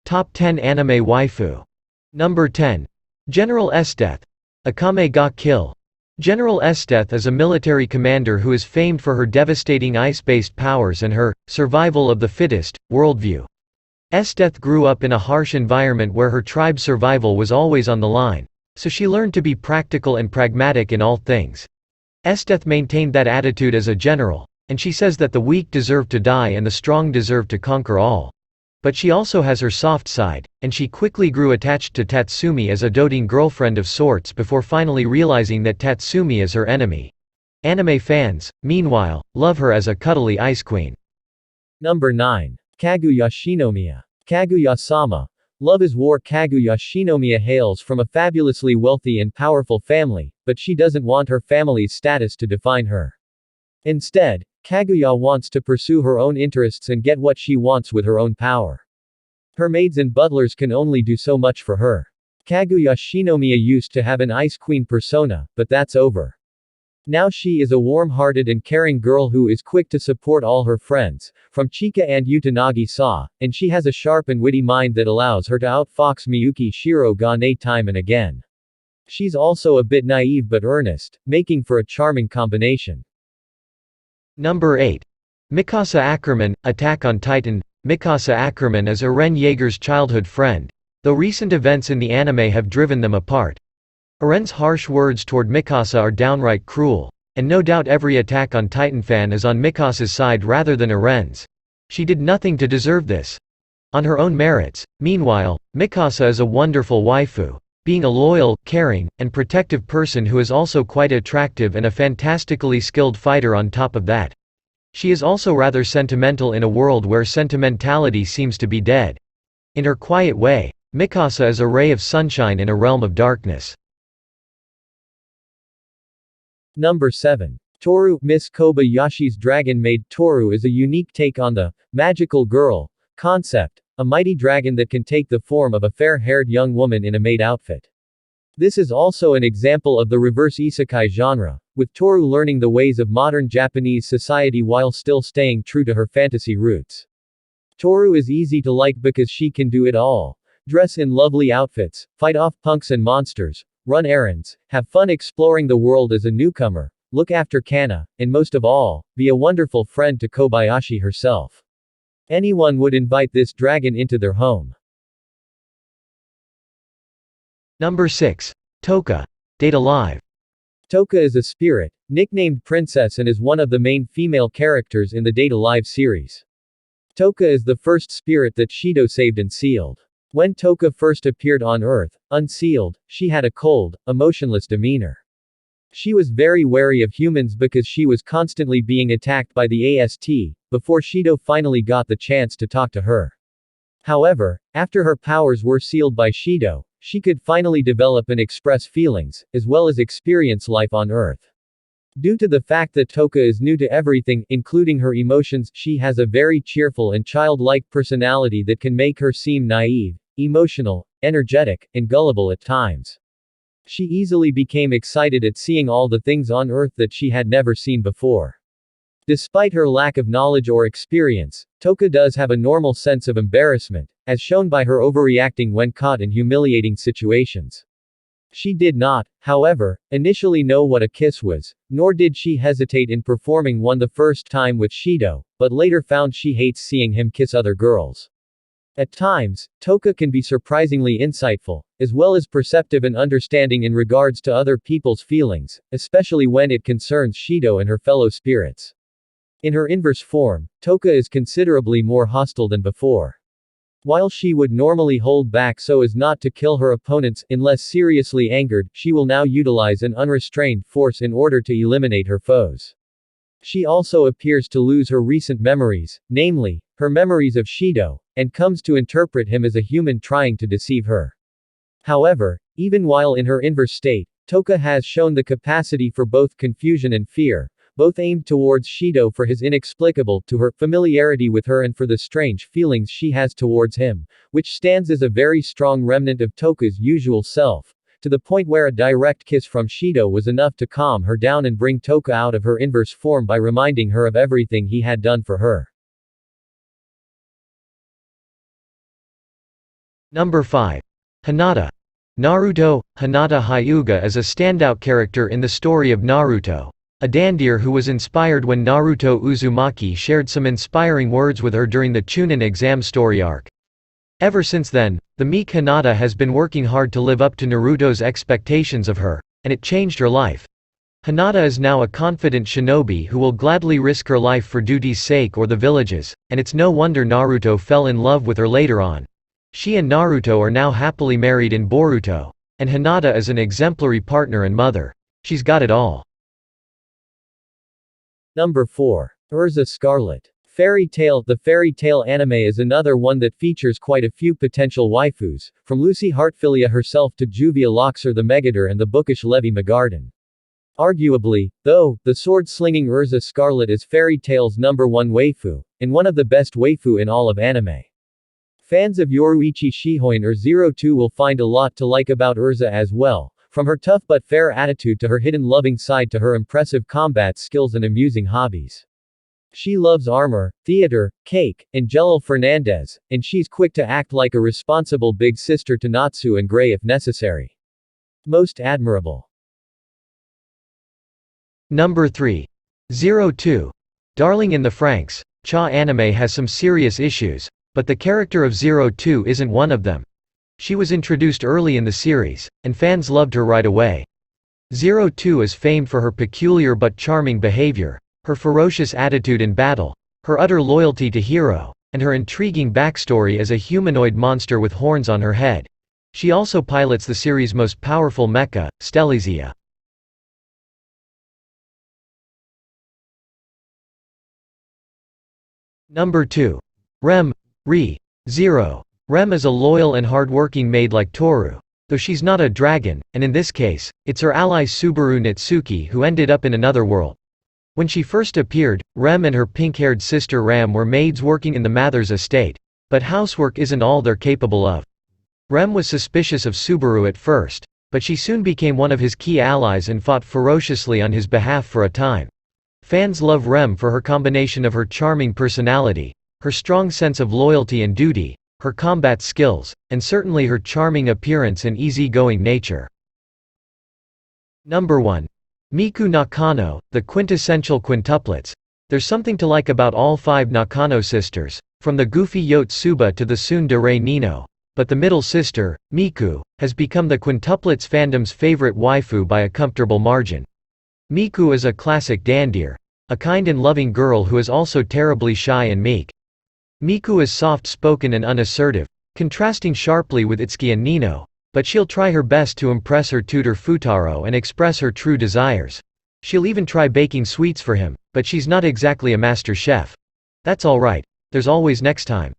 Top 10 Anime Waifu. Number 10. General Esdeath. Akame ga Kill. General Esdeath is a military commander who is famed for her devastating ice-based powers and her survival of the fittest worldview. Esdeath grew up in a harsh environment where her tribe's survival was always on the line, so she learned to be practical and pragmatic in all things. Esdeath maintained that attitude as a general, and she says that the weak deserve to die and the strong deserve to conquer all. But she also has her soft side, and she quickly grew attached to Tatsumi as a doting girlfriend of sorts before finally realizing that Tatsumi is her enemy. Anime fans, meanwhile, love her as a cuddly ice queen. Number 9. Kaguya-shinomiya. Kaguya-sama. Love is War. Kaguya-shinomiya hails from a fabulously wealthy and powerful family, but she doesn't want her family's status to define her. Instead, Kaguya wants to pursue her own interests and get what she wants with her own power. Her maids and butlers can only do so much for her. Kaguya-shinomiya used to have an ice queen persona, but that's over. Now she is a warm-hearted and caring girl who is quick to support all her friends, from Chika and Utanagi-sa, and she has a sharp and witty mind that allows her to outfox Miyuki Shirogane time and again. She's also a bit naive but earnest, making for a charming combination. Number 8. Mikasa Ackermann, Attack on Titan. Mikasa Ackermann is Eren Yeager's childhood friend, though recent events in the anime have driven them apart. Eren's harsh words toward Mikasa are downright cruel, and no doubt every Attack on Titan fan is on Mikasa's side rather than Eren's. She did nothing to deserve this. On her own merits, meanwhile, Mikasa is a wonderful waifu, being a loyal, caring, and protective person who is also quite attractive and a fantastically skilled fighter on top of that. She is also rather sentimental in a world where sentimentality seems to be dead. In her quiet way, Mikasa is a ray of sunshine in a realm of darkness. Number 7. Toru. Miss Kobayashi's Dragon Maid. Toru is a unique take on the magical girl concept, a mighty dragon that can take the form of a fair-haired young woman in a maid outfit. This is also an example of the reverse isekai genre, with Toru learning the ways of modern Japanese society while still staying true to her fantasy roots. Toru is easy to like because she can do it all. Dress in lovely outfits, fight off punks and monsters, run errands, have fun exploring the world as a newcomer, look after Kana, and most of all, be a wonderful friend to Kobayashi herself. Anyone would invite this dragon into their home. Number 6. Toka. Data Live. Toka is a spirit, nicknamed Princess, and is one of the main female characters in the Data Live series. Toka is the first spirit that Shido saved and sealed. When Toka first appeared on Earth, unsealed, she had a cold, emotionless demeanor. She was very wary of humans because she was constantly being attacked by the AST, before Shido finally got the chance to talk to her. However, after her powers were sealed by Shido, she could finally develop and express feelings, as well as experience life on Earth. Due to the fact that Toka is new to everything, including her emotions, she has a very cheerful and childlike personality that can make her seem naive, emotional, energetic, and gullible at times. She easily became excited at seeing all the things on Earth that she had never seen before. Despite her lack of knowledge or experience, Toka does have a normal sense of embarrassment, as shown by her overreacting when caught in humiliating situations. She did not, however, initially know what a kiss was, nor did she hesitate in performing one the first time with Shido, but later found she hates seeing him kiss other girls. At times, Toka can be surprisingly insightful, as well as perceptive and understanding in regards to other people's feelings, especially when it concerns Shido and her fellow spirits. In her inverse form, Toka is considerably more hostile than before. While she would normally hold back so as not to kill her opponents, unless seriously angered, she will now utilize an unrestrained force in order to eliminate her foes. She also appears to lose her recent memories, namely, her memories of Shido, and comes to interpret him as a human trying to deceive her. However, even while in her inverse state, Toka has shown the capacity for both confusion and fear, both aimed towards Shido for his inexplicable to her familiarity with her and for the strange feelings she has towards him, which stands as a very strong remnant of Toka's usual self, to the point where a direct kiss from Shido was enough to calm her down and bring Toka out of her inverse form by reminding her of everything he had done for her. Number 5. Hanada. Naruto. Hanada Hyuga is a standout character in the story of Naruto, a dandier who was inspired when Naruto Uzumaki shared some inspiring words with her during the Chunin exam story arc. Ever since then, the meek Hanada has been working hard to live up to Naruto's expectations of her, and it changed her life. Hanada is now a confident shinobi who will gladly risk her life for duty's sake or the village's, and it's no wonder Naruto fell in love with her later on. She and Naruto are now happily married in Boruto, and Hanada is an exemplary partner and mother. She's got it all. Number 4. Urza Scarlet. Fairy Tail. The fairy tale anime is another one that features quite a few potential waifus, from Lucy Heartfilia herself to Juvia Loxer the Megator and the bookish Levi Magarden. Arguably, though, the sword-slinging Urza Scarlet is Fairy Tail's #1 waifu, and one of the best waifu in all of anime. Fans of Yoruichi Shihoin or 02 will find a lot to like about Urza as well, from her tough but fair attitude to her hidden loving side to her impressive combat skills and amusing hobbies. She loves armor, theater, cake, and Jello Fernandez, and she's quick to act like a responsible big sister to Natsu and Gray if necessary. Most admirable. Number 3. 02. Darling in the Franxx. Cha anime has some serious issues, but the character of 02 isn't one of them. She was introduced early in the series, and fans loved her right away. 02 is famed for her peculiar but charming behavior, her ferocious attitude in battle, her utter loyalty to Hiro, and her intriguing backstory as a humanoid monster with horns on her head. She also pilots the series' most powerful mecha, Stelizia. Number 2. Rem. Re. 0. Rem is a loyal and hard-working maid like Toru, though she's not a dragon, and in this case, it's her ally Subaru Natsuki who ended up in another world. When she first appeared, Rem and her pink-haired sister Ram were maids working in the Mather's estate, but housework isn't all they're capable of. Rem was suspicious of Subaru at first, but she soon became one of his key allies and fought ferociously on his behalf for a time. Fans love Rem for her combination of her charming personality, her strong sense of loyalty and duty, her combat skills, and certainly her charming appearance and easy-going nature. Number 1. Miku Nakano, the quintessential quintuplets. There's something to like about all 5 Nakano sisters, from the goofy Yotsuba to the tsundere Nino, but the middle sister, Miku, has become the quintuplets fandom's favorite waifu by a comfortable margin. Miku is a classic dandier, a kind and loving girl who is also terribly shy and meek. Miku is soft-spoken and unassertive, contrasting sharply with Itsuki and Nino, but she'll try her best to impress her tutor Futaro and express her true desires. She'll even try baking sweets for him, but she's not exactly a master chef. That's alright, there's always next time.